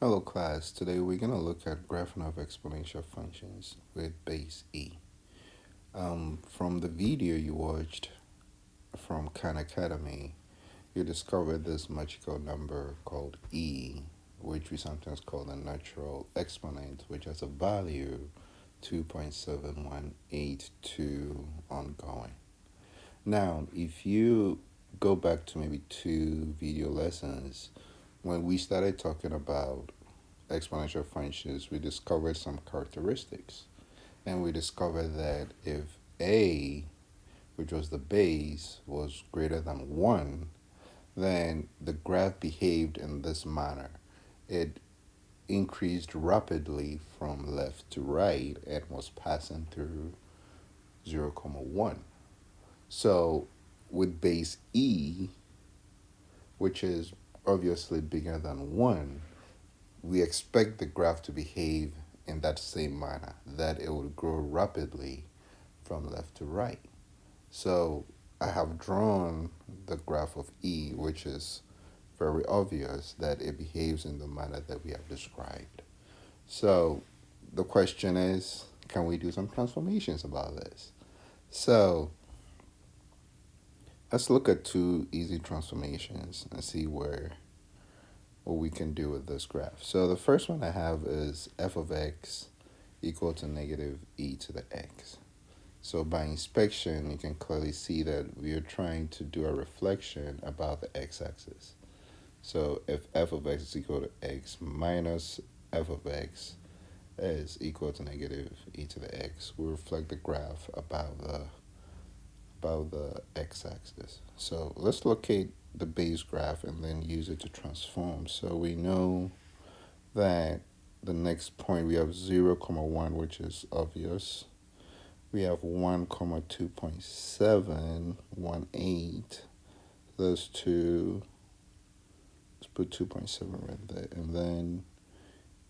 Hello class, today we're going to look at graphing of exponential functions with base e. From the video you watched from Khan Academy, you discovered this magical number called e, which we sometimes call the natural exponent, which has a value 2.7182 ongoing. Now, if you go back to maybe two video lessons, when we started talking about exponential functions, we discovered some characteristics. And we discovered that if a, which was the base, was greater than 1, then the graph behaved in this manner. It increased rapidly from left to right and was passing through 0, 1. So with base e, which is obviously bigger than 1, we expect the graph to behave in that same manner, that it would grow rapidly from left to right. So I have drawn the graph of E, which is very obvious that it behaves in the manner that we have described. So the question is, can we do some transformations about this? So let's look at two easy transformations and see what we can do with this graph. So the first one I have is f of x equal to negative e to the x. So by inspection, you can clearly see that we are trying to do a reflection about the x-axis. So if f of x is equal to x minus f of x is equal to negative e to the x, we reflect the graph about the x-axis. So let's locate the base graph and then use it to transform. So we know that the next point we have 0, 1, which is obvious. We have 1, 2.718. Those two, let's put 2.7 right there. And then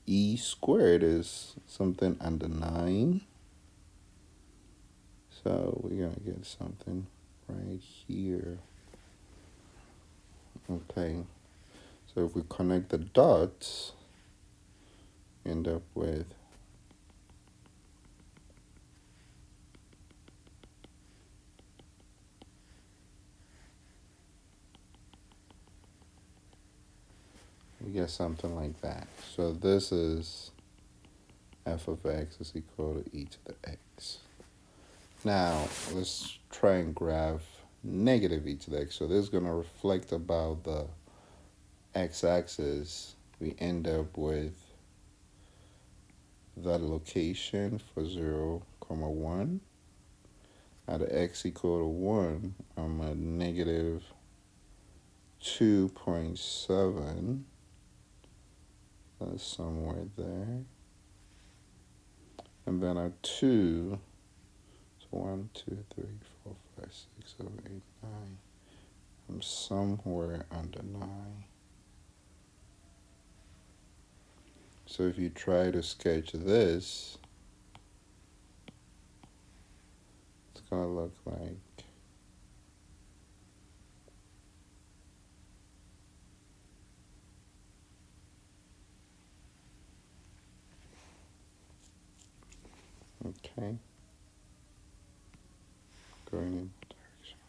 e squared is something under 9. So we're going to get something right here. Okay. So if we connect the dots, end up with we get something like that. So this is f of x is equal to e to the x. Now, let's try and graph negative e to the x. So this is going to reflect about the x-axis. We end up with that location for 0, 1. At x equal to 1, I'm at negative 2.7. That's somewhere there. And then at 2, so 1, 2, 3, 4, 5, 6, 7, 8, 9. I'm somewhere under 9. So if you try to sketch this, it's going to look like okay, going in that direction.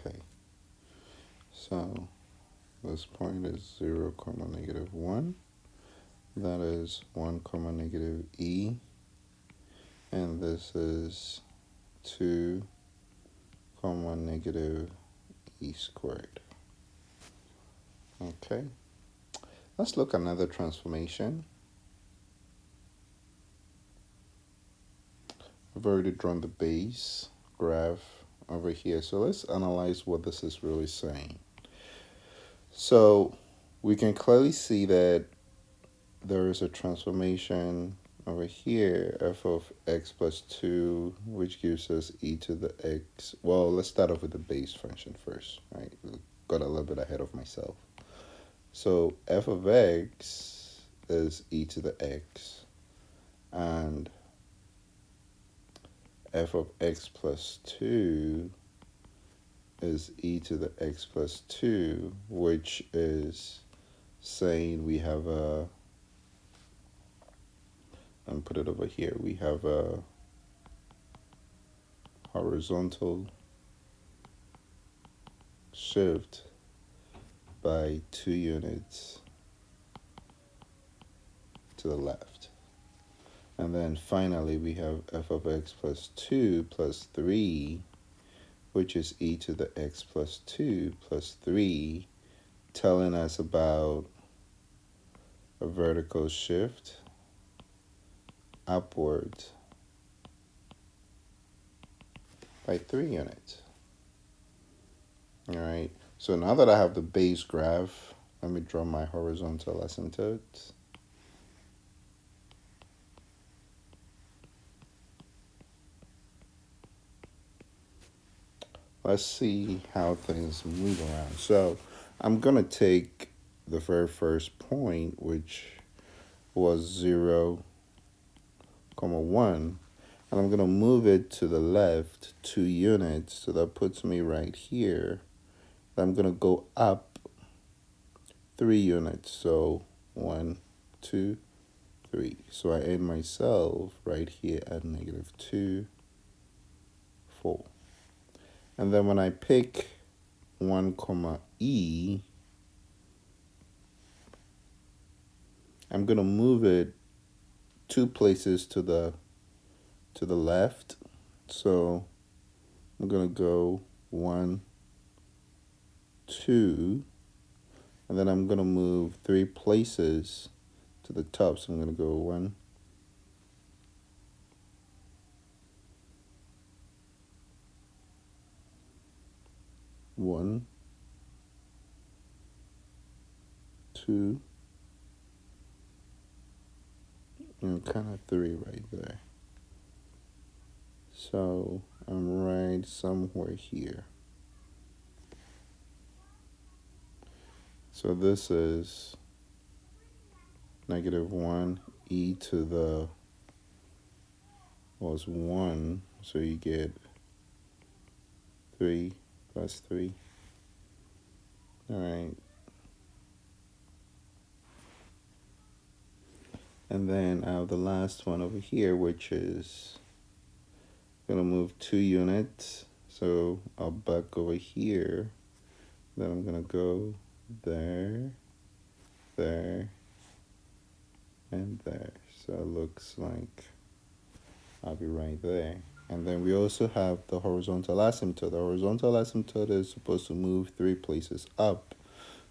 Okay, so this point is 0, 1. That is 1, negative e. And this is 2, negative e squared. Okay. Let's look at another transformation. I've already drawn the base graph over here. So let's analyze what this is really saying. So we can clearly see that there is a transformation over here, f of x plus 2, which gives us e to the x. Well, let's start off with the base function first, right? Got a little bit ahead of myself. So f of x is e to the x, and f of x plus 2 is e to the x plus 2, which is saying we have a, and put it over here, we have a horizontal shift by 2 units to the left. And then finally we have f of x plus 2 plus 3, which is e to the x plus 2 plus 3, telling us about a vertical shift upwards by 3 units. All right, so now that I have the base graph, let me draw my horizontal asymptotes. Let's see how things move around. So I'm going to take the very first point, which was 0, 1, and I'm going to move it to the left 2 units. So that puts me right here. I'm going to go up 3 units. So 1, 2, 3. So I end myself right here at -2, 4. And then when I pick 1, e, I'm going to move it 2 places to the left. So I'm going to go 1, 2, and then I'm going to move 3 places to the top. So I'm going to go 1, 1, 2, and kind of 3 right there. So I'm right somewhere here. So this is -1 e to the was 1, so you get 3 plus 3. All right. And then I have the last one over here, which is going to move 2 units. So I'll back over here. Then I'm going to go there, there, and there. So it looks like I'll be right there. And then we also have the horizontal asymptote. The horizontal asymptote is supposed to move 3 places up.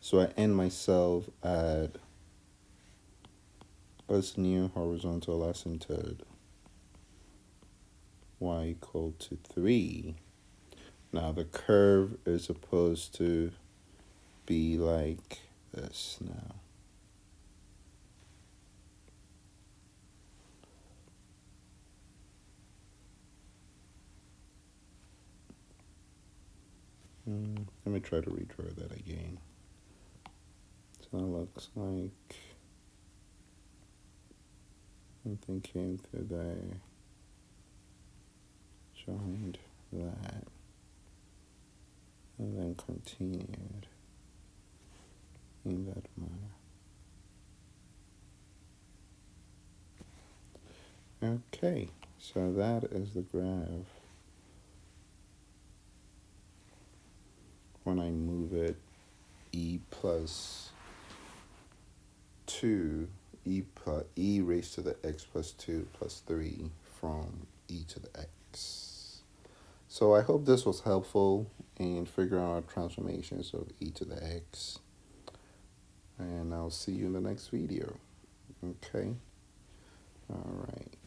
So I end myself at what's new horizontal asymptote? Y equal to 3. Now the curve is supposed to be like this now. Let me try to redraw that again. So it looks like something came through there, joined that, and then continued in that manner. Okay, so that is the graph when I move it e plus 2, e raised to the x plus 2 plus 3 from e to the x. So I hope this was helpful in figuring out transformations of e to the x. And I'll see you in the next video. Okay? All right.